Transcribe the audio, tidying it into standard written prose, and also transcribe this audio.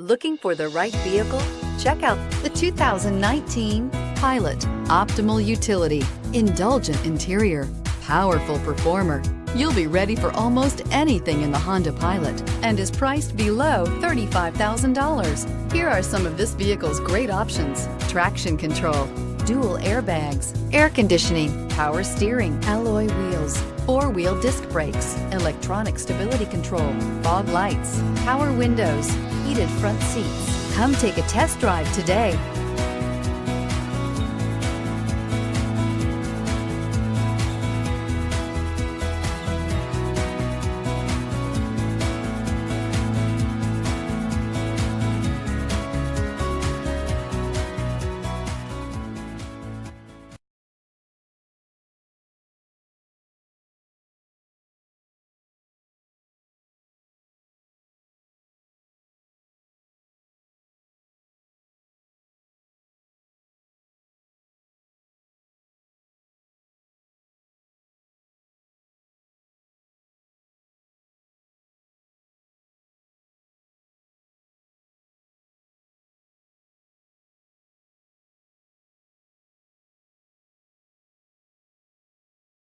Looking for the right vehicle? Check out the 2019 Pilot. Optimal utility, indulgent interior, powerful performer. You'll be ready for almost anything in the Honda Pilot and is priced below $35,000. Here are some of this vehicle's great options: traction control, dual airbags, air conditioning, power steering, alloy wheels, four-wheel disc brakes, electronic stability control, fog lights, power windows, heated front seats. Come take a test drive today.